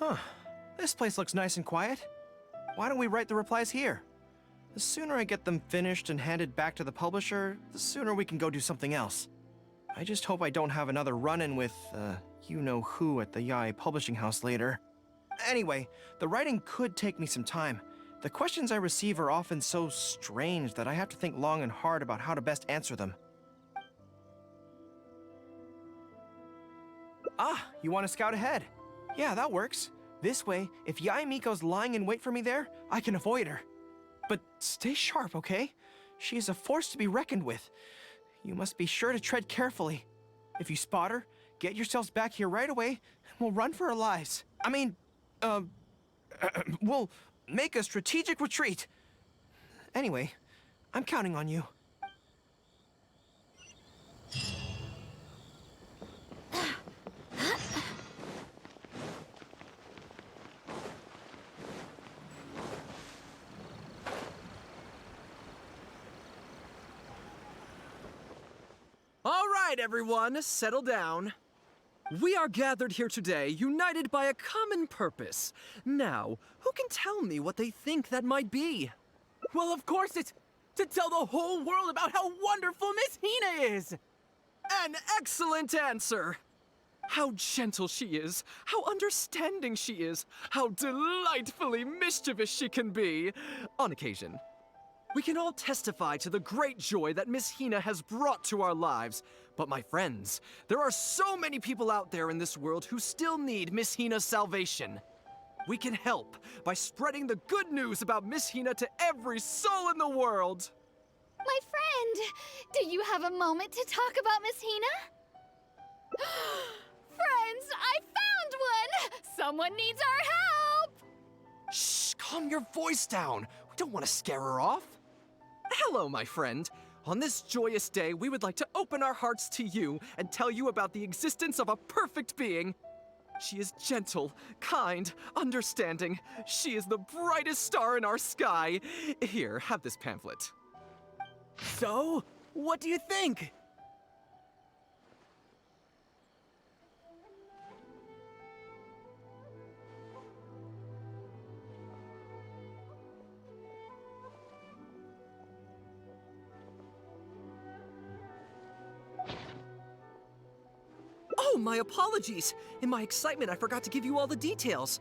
Huh. This place looks nice and quiet. Why don't we write the replies here? The sooner I get them finished and handed back to the publisher, the sooner we can go do something else. I just hope I don't have another run-in with, you-know-who at the Yae Publishing House later. Anyway, the writing could take me some time. The questions I receive are often so strange that I have to think long and hard about how to best answer them. Ah, you want to scout ahead? Yeah, that works. This way, if Yae Miko's lying in wait for me there, I can avoid her. But stay sharp, okay? She is a force to be reckoned with. You must be sure to tread carefully. If you spot her, get yourselves back here right away, and we'll run for our lives. I mean, we'll make a strategic retreat. Anyway, I'm counting on you. All right, everyone, settle down. We are gathered here today, united by a common purpose. Now, who can tell me what they think that might be? Well, of course it's to tell the whole world about how wonderful Miss Hina is! An excellent answer! How gentle she is, how understanding she is, how delightfully mischievous she can be, on occasion. We can all testify to the great joy that Miss Hina has brought to our lives. But my friends, there are so many people out there in this world who still need Miss Hina's salvation. We can help by spreading the good news about Miss Hina to every soul in the world. My friend, do you have a moment to talk about Miss Hina? Friends, I found one! Someone needs our help! Shh, calm your voice down. We don't want to scare her off. Hello, my friend. On this joyous day, we would like to open our hearts to you and tell you about the existence of a perfect being. She is gentle, kind, understanding. She is the brightest star in our sky. Here, have this pamphlet. So, what do you think? Oh, my apologies. In my excitement, I forgot to give you all the details.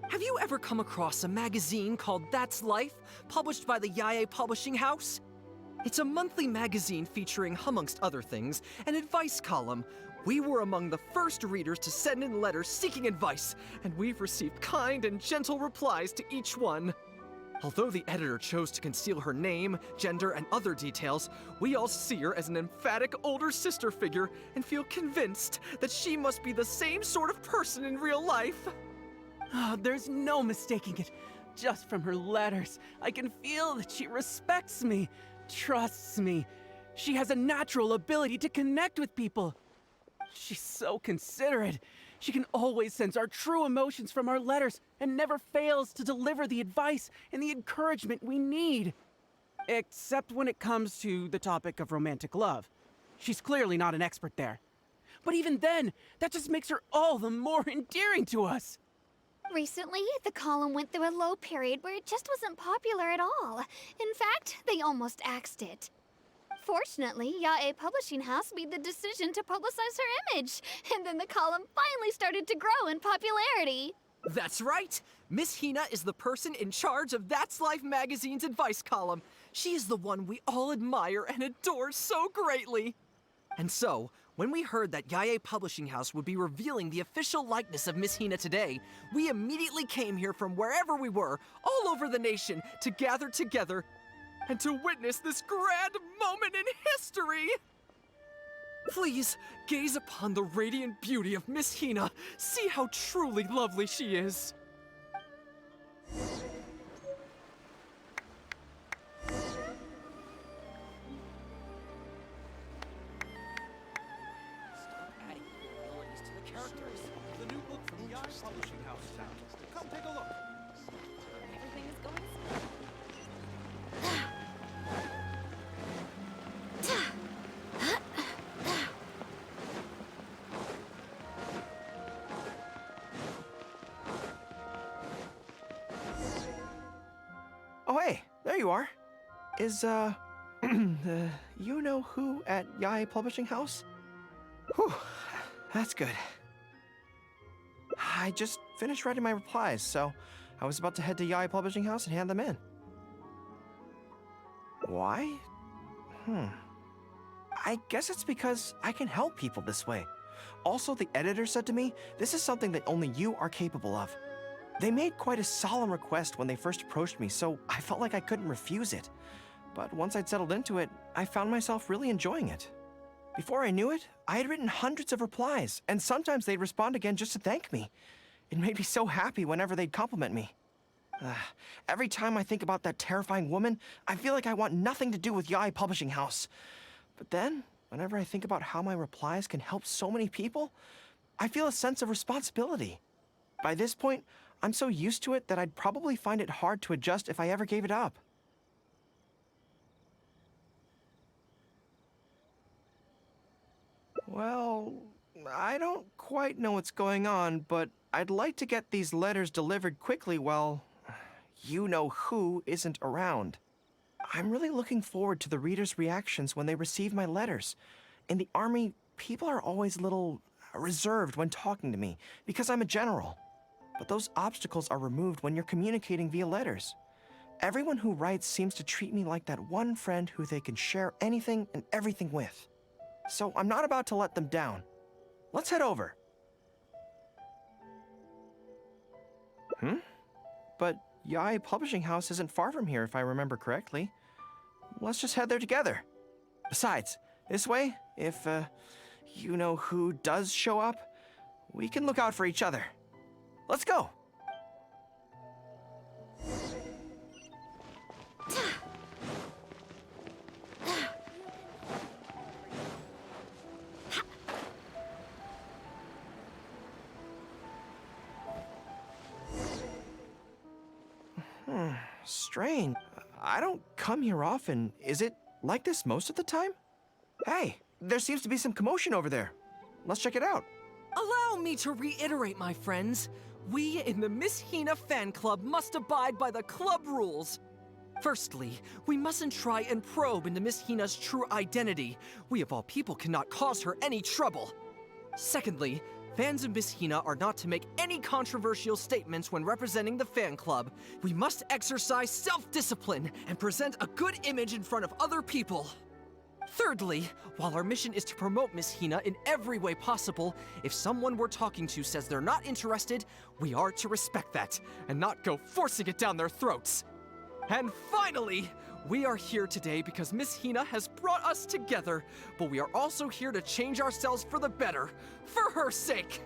Have you ever come across a magazine called That's Life, published by the Yae Publishing House? It's a monthly magazine featuring, amongst other things, an advice column. We were among the first readers to send in letters seeking advice, and we've received kind and gentle replies to each one. Although the editor chose to conceal her name, gender, and other details, we all see her as an emphatic older sister figure and feel convinced that she must be the same sort of person in real life. Oh, there's no mistaking it. Just from her letters, I can feel that she respects me, trusts me. She has a natural ability to connect with people. She's so considerate. She can always sense our true emotions from our letters and never fails to deliver the advice and the encouragement we need. Except when it comes to the topic of romantic love. She's clearly not an expert there. But even then, that just makes her all the more endearing to us. Recently, the column went through a low period where it just wasn't popular at all. In fact, they almost axed it. Fortunately, Yae Publishing House made the decision to publicize her image, and then the column finally started to grow in popularity. That's right! Miss Hina is the person in charge of That's Life magazine's advice column. She is the one we all admire and adore so greatly. And so, when we heard that Yae Publishing House would be revealing the official likeness of Miss Hina today, we immediately came here from wherever we were, all over the nation, to gather together and to witness this grand moment in history! Please, gaze upon the radiant beauty of Miss Hina. See how truly lovely she is. The new book from Yae Publishing House is out. Come take a look. Everything is going Oh, hey, there you are. Is, you know who at Yae Publishing House? Whew, that's good. I just finished writing my replies, so I was about to head to Yai Publishing House and hand them in. Why? I guess it's because I can help people this way. Also, the editor said to me, this is something that only you are capable of. They made quite a solemn request when they first approached me, so I felt like I couldn't refuse it. But once I'd settled into it, I found myself really enjoying it. Before I knew it, I had written hundreds of replies, and sometimes they'd respond again just to thank me. It made me so happy whenever they'd compliment me. Every time I think about that terrifying woman, I feel like I want nothing to do with Yai Publishing House. But then, whenever I think about how my replies can help so many people, I feel a sense of responsibility. By this point, I'm so used to it that I'd probably find it hard to adjust if I ever gave it up. Well, I don't quite know what's going on, but I'd like to get these letters delivered quickly while you-know-who isn't around. I'm really looking forward to the readers' reactions when they receive my letters. In the army, people are always a little reserved when talking to me because I'm a general. But those obstacles are removed when you're communicating via letters. Everyone who writes seems to treat me like that one friend who they can share anything and everything with. So I'm not about to let them down. Let's head over. But Yai Publishing House isn't far from here, if I remember correctly. Let's just head there together. Besides, this way, if, you-know-who does show up, we can look out for each other. Let's go! Strange. I don't come here often. Is it like this most of the time? Hey, there seems to be some commotion over there. Let's check it out. Allow me to reiterate, my friends. We in the Miss Hina fan club must abide by the club rules. Firstly, we mustn't try and probe into Miss Hina's true identity. We of all people cannot cause her any trouble. Secondly, fans of Miss Hina are not to make any controversial statements when representing the fan club. We must exercise self-discipline and present a good image in front of other people. Thirdly, while our mission is to promote Miss Hina in every way possible, if someone we're talking to says they're not interested, we are to respect that and not go forcing it down their throats. And finally, we are here today because Miss Hina has brought us together, but we are also here to change ourselves for the better, for her sake.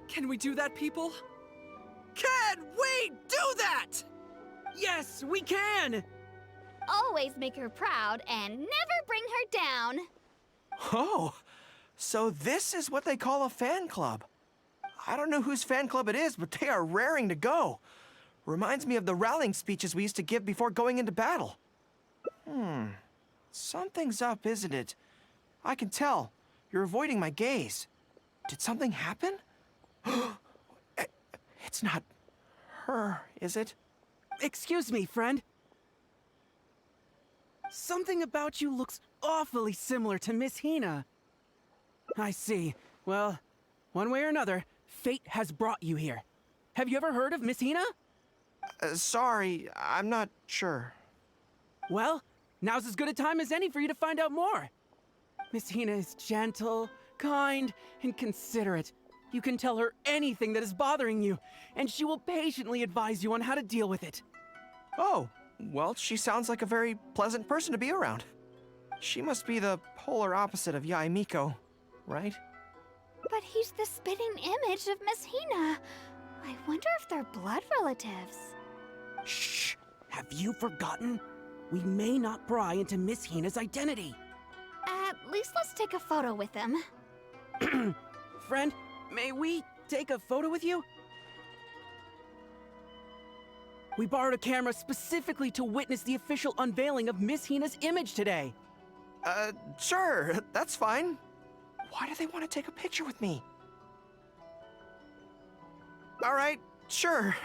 Can we do that, people? Can we do that? Yes, we can! Always make her proud and never bring her down. Oh, so this is what they call a fan club. I don't know whose fan club it is, but they are raring to go. Reminds me of the rallying speeches we used to give before going into battle. Something's up, isn't it? I can tell. You're avoiding my gaze. Did something happen? It's not her, is it? Excuse me, friend. Something about you looks awfully similar to Miss Hina. I see. Well, one way or another, fate has brought you here. Have you ever heard of Miss Hina? Sorry, I'm not sure. Well, now's as good a time as any for you to find out more. Miss Hina is gentle, kind, and considerate. You can tell her anything that is bothering you, and she will patiently advise you on how to deal with it. Oh, well, she sounds like a very pleasant person to be around. She must be the polar opposite of Yae Miko, right? But he's the spitting image of Miss Hina. I wonder if they're blood relatives. Shh! Have you forgotten? We may not pry into Miss Hina's identity. At least let's take a photo with him. Friend, may we take a photo with you? We borrowed a camera specifically to witness the official unveiling of Miss Hina's image today. Sure, that's fine. Why do they want to take a picture with me? All right, sure.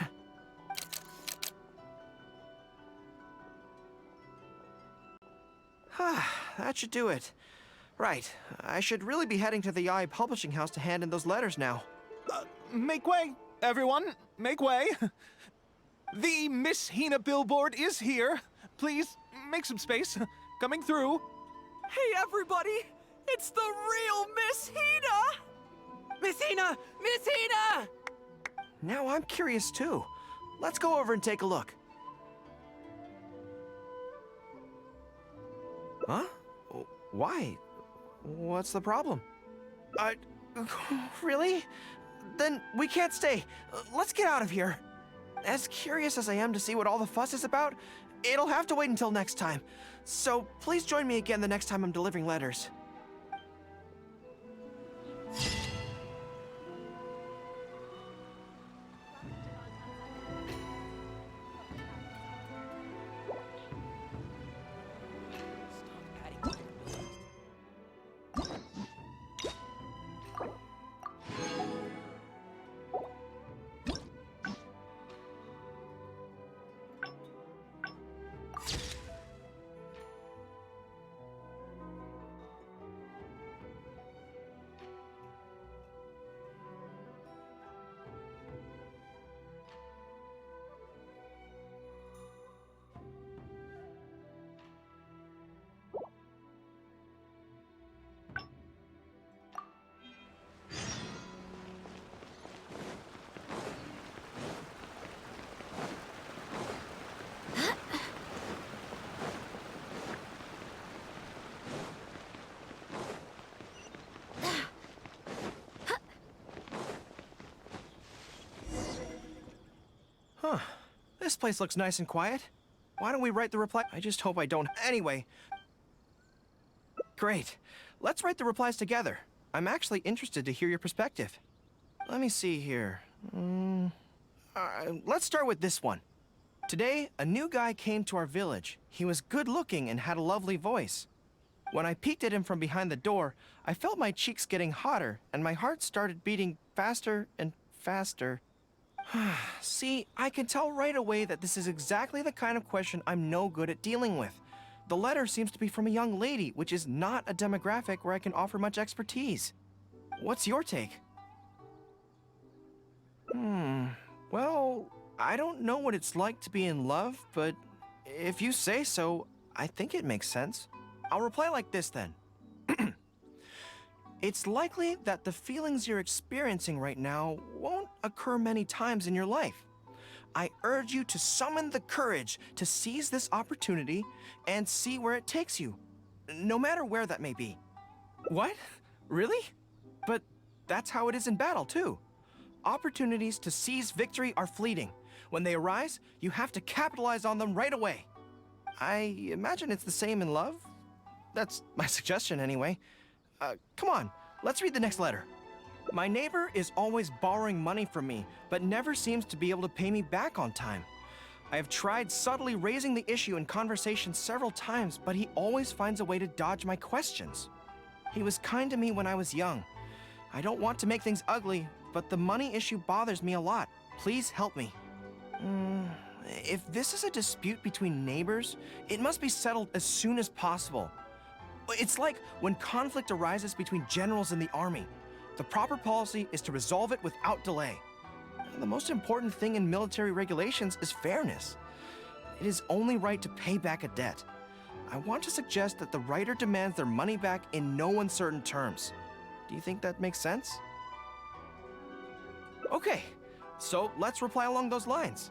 That should do it. Right, I should really be heading to the Yae Publishing House to hand in those letters now. Make way! Everyone, make way. The Miss Hina billboard is here. Please, make some space. Coming through. Hey, everybody! It's the real Miss Hina! Miss Hina! Miss Hina! Now I'm curious too. Let's go over and take a look. Huh? Why? What's the problem? Really? Then we can't stay. Let's get out of here. As curious as I am to see what all the fuss is about, it'll have to wait until next time. So please join me again the next time I'm delivering letters. Huh. This place looks nice and quiet. Why don't we write the reply? I just hope I don't. Anyway. Great. Let's write the replies together. I'm actually interested to hear your perspective. Let me see here. Let's start with this one. Today, a new guy came to our village. He was good looking and had a lovely voice. When I peeked at him from behind the door, I felt my cheeks getting hotter and my heart started beating faster and faster. See, I can tell right away that this is exactly the kind of question I'm no good at dealing with. The letter seems to be from a young lady, which is not a demographic where I can offer much expertise. What's your take? Well, I don't know what it's like to be in love, but if you say so, I think it makes sense. I'll reply like this then. It's likely that the feelings you're experiencing right now won't occur many times in your life. I urge you to summon the courage to seize this opportunity and see where it takes you, no matter where that may be. What? Really? But that's how it is in battle, too. Opportunities to seize victory are fleeting. When they arise, you have to capitalize on them right away. I imagine it's the same in love. That's my suggestion, anyway. Come on, let's read the next letter. My neighbor is always borrowing money from me, but never seems to be able to pay me back on time. I have tried subtly raising the issue in conversation several times, but he always finds a way to dodge my questions. He was kind to me when I was young. I don't want to make things ugly, but the money issue bothers me a lot. Please help me. If this is a dispute between neighbors, it must be settled as soon as possible. It's like when conflict arises between generals in the army. The proper policy is to resolve it without delay. The most important thing in military regulations is fairness. It is only right to pay back a debt. I want to suggest that the writer demands their money back in no uncertain terms. Do you think that makes sense? Okay, so let's reply along those lines.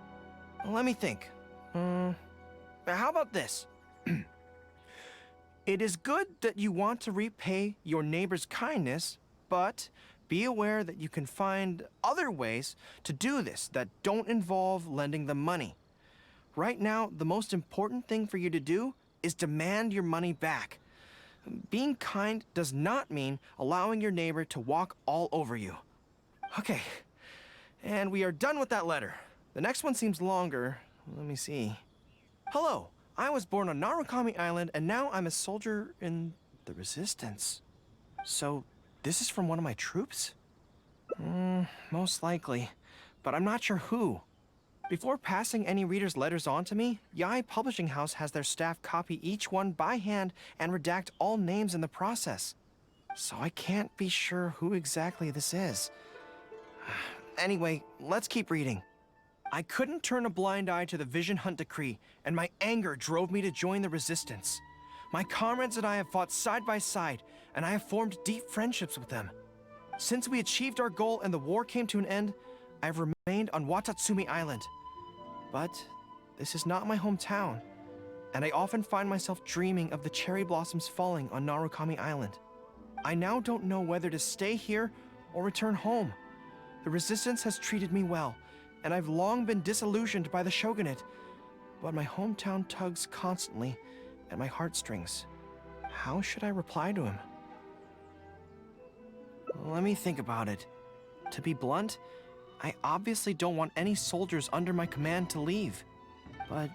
Let me think. How about this? It is good that you want to repay your neighbor's kindness, but be aware that you can find other ways to do this that don't involve lending them money. Right now, the most important thing for you to do is demand your money back. Being kind does not mean allowing your neighbor to walk all over you. Okay, and we are done with that letter. The next one seems longer. Let me see. Hello, I was born on Narukami Island, and now I'm a soldier in the Resistance. So, this is from one of my troops? Most likely, but I'm not sure who. Before passing any reader's letters on to me, Yae Publishing House has their staff copy each one by hand and redact all names in the process. So I can't be sure who exactly this is. Anyway, let's keep reading. I couldn't turn a blind eye to the Vision Hunt decree, and my anger drove me to join the resistance. My comrades and I have fought side by side, and I have formed deep friendships with them. Since we achieved our goal and the war came to an end, I have remained on Watatsumi Island. But this is not my hometown, and I often find myself dreaming of the cherry blossoms falling on Narukami Island. I now don't know whether to stay here or return home. The resistance has treated me well, and I've long been disillusioned by the shogunate, but my hometown tugs constantly at my heartstrings. How should I reply to him? Let me think about it. To be blunt, I obviously don't want any soldiers under my command to leave. But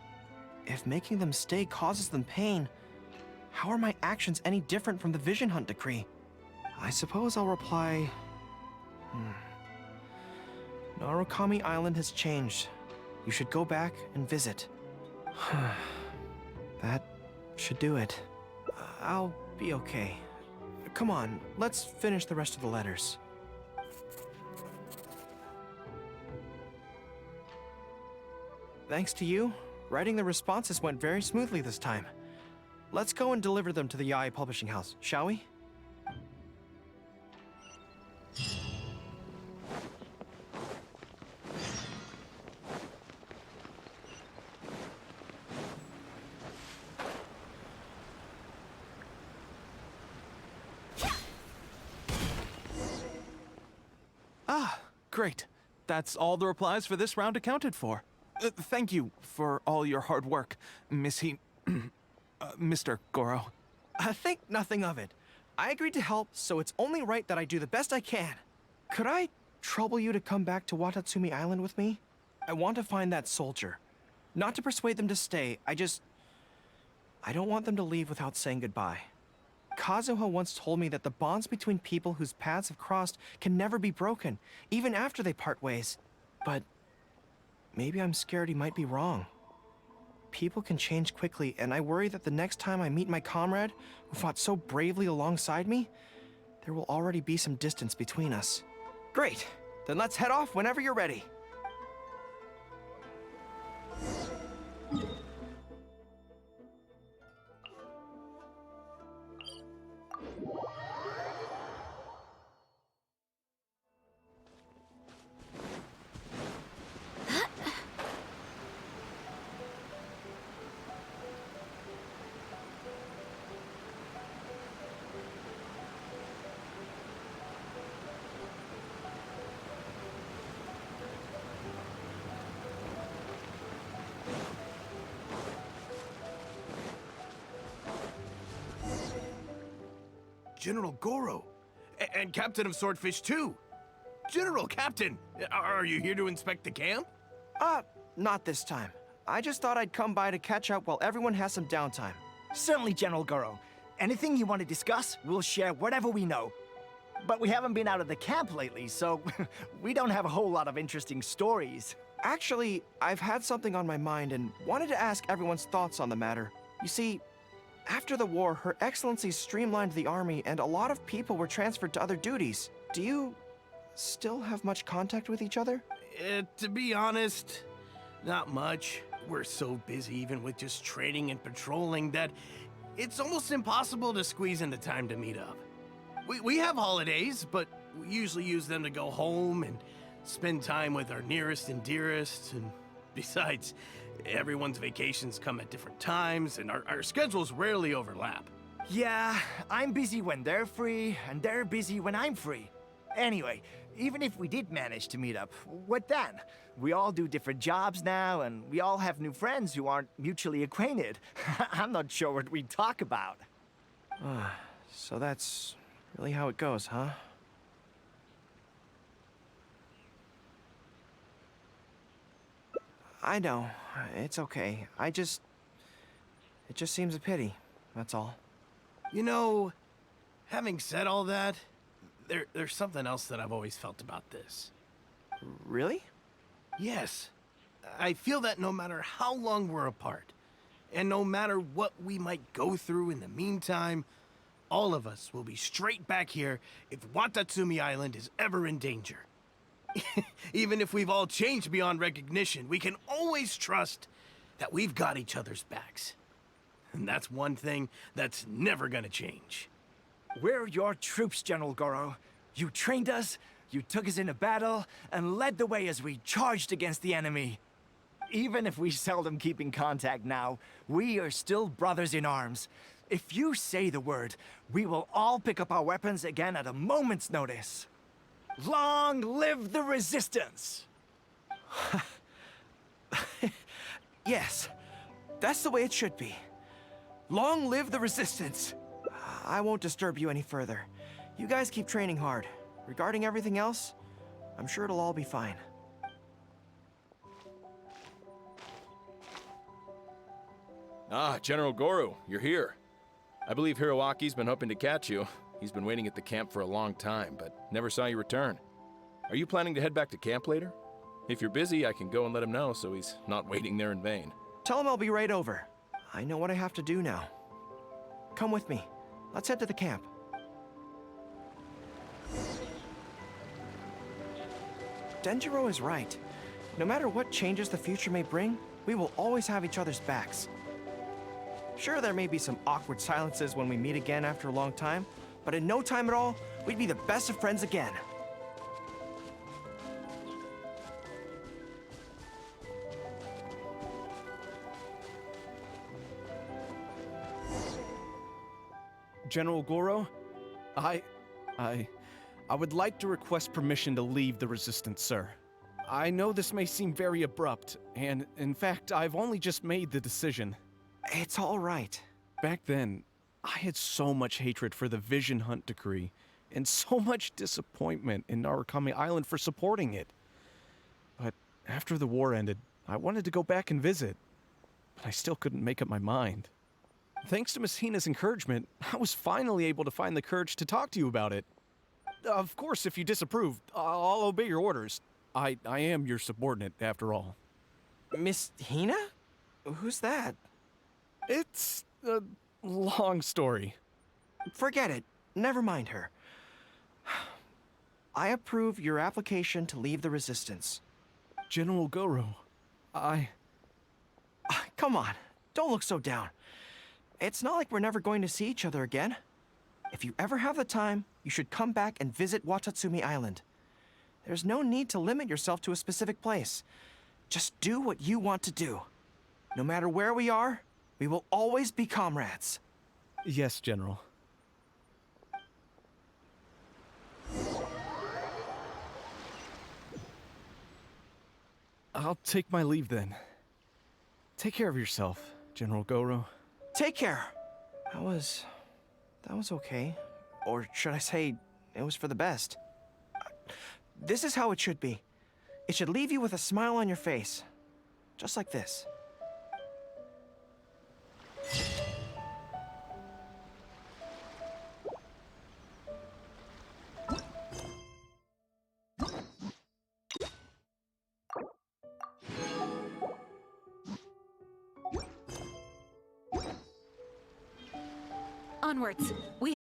if making them stay causes them pain, how are my actions any different from the Vision Hunt decree? I suppose I'll reply... Narukami Island has changed. You should go back and visit. That should do it. I'll be okay. Come on, let's finish the rest of the letters. Thanks to you, writing the responses went very smoothly this time. Let's go and deliver them to the Yae Publishing House, shall we? Great. That's all the replies for this round accounted for. Thank you for all your hard work, Mr. Gorou. Think nothing of it. I agreed to help, so it's only right that I do the best I can. Could I trouble you to come back to Watatsumi Island with me? I want to find that soldier. Not to persuade them to stay, I don't want them to leave without saying goodbye. Kazuha once told me that the bonds between people whose paths have crossed can never be broken, even after they part ways. But maybe I'm scared he might be wrong. People can change quickly, and I worry that the next time I meet my comrade, who fought so bravely alongside me, there will already be some distance between us. Great! Then let's head off whenever you're ready. General Gorou, and Captain of Swordfish too. General Captain, are you here to inspect the camp? Not this time. I just thought I'd come by to catch up while everyone has some downtime. Certainly, General Gorou. Anything you want to discuss, we'll share whatever we know. But we haven't been out of the camp lately, so we don't have a whole lot of interesting stories. Actually, I've had something on my mind and wanted to ask everyone's thoughts on the matter. You see, after the war, Her Excellency streamlined the army and a lot of people were transferred to other duties. Do you still have much contact with each other? To be honest, not much. We're so busy even with just training and patrolling that it's almost impossible to squeeze in the time to meet up. We have holidays, but we usually use them to go home and spend time with our nearest and dearest, and besides, everyone's vacations come at different times, and our schedules rarely overlap. Yeah, I'm busy when they're free, and they're busy when I'm free. Anyway, even if we did manage to meet up, what then? We all do different jobs now, and we all have new friends who aren't mutually acquainted. I'm not sure what we'd talk about. So that's really how it goes, huh? I know. It's okay. It just seems a pity, that's all. You know, having said all that, there's something else that I've always felt about this. Really? Yes. I feel that no matter how long we're apart, and no matter what we might go through in the meantime, all of us will be straight back here if Watatsumi Island is ever in danger. Even if we've all changed beyond recognition, we can always trust that we've got each other's backs. And that's one thing that's never gonna change. We're your troops, General Gorou. You trained us, you took us into battle, and led the way as we charged against the enemy. Even if we seldom keep in contact now, we are still brothers in arms. If you say the word, we will all pick up our weapons again at a moment's notice. Long live the Resistance! Yes, that's the way it should be. Long live the Resistance! I won't disturb you any further. You guys keep training hard. Regarding everything else, I'm sure it'll all be fine. Ah, General Gorou, you're here. I believe Hiroaki's been hoping to catch you. He's been waiting at the camp for a long time, but never saw you return. Are you planning to head back to camp later? If you're busy, I can go and let him know so he's not waiting there in vain. Tell him I'll be right over. I know what I have to do now. Come with me. Let's head to the camp. Denjiro is right. No matter what changes the future may bring, we will always have each other's backs. Sure, there may be some awkward silences when we meet again after a long time, but in no time at all, we'd be the best of friends again. General Gorou, I would like to request permission to leave the Resistance, sir. I know this may seem very abrupt, and in fact, I've only just made the decision. It's all right. Back then, I had so much hatred for the Vision Hunt decree, and so much disappointment in Narukami Island for supporting it. But after the war ended, I wanted to go back and visit, but I still couldn't make up my mind. Thanks to Miss Hina's encouragement, I was finally able to find the courage to talk to you about it. Of course, if you disapprove, I'll obey your orders. I am your subordinate, after all. Miss Hina? Who's that? It's a long story. Forget it. Never mind her. I approve your application to leave the Resistance. General Gorou, Come on, don't look so down. It's not like we're never going to see each other again. If you ever have the time, you should come back and visit Watatsumi Island. There's no need to limit yourself to a specific place. Just do what you want to do. No matter where we are, we will always be comrades. Yes, General. I'll take my leave then. Take care of yourself, General Gorou. Take care. That was okay. Or should I say, it was for the best. This is how it should be. It should leave you with a smile on your face. Just like this. Onwards. We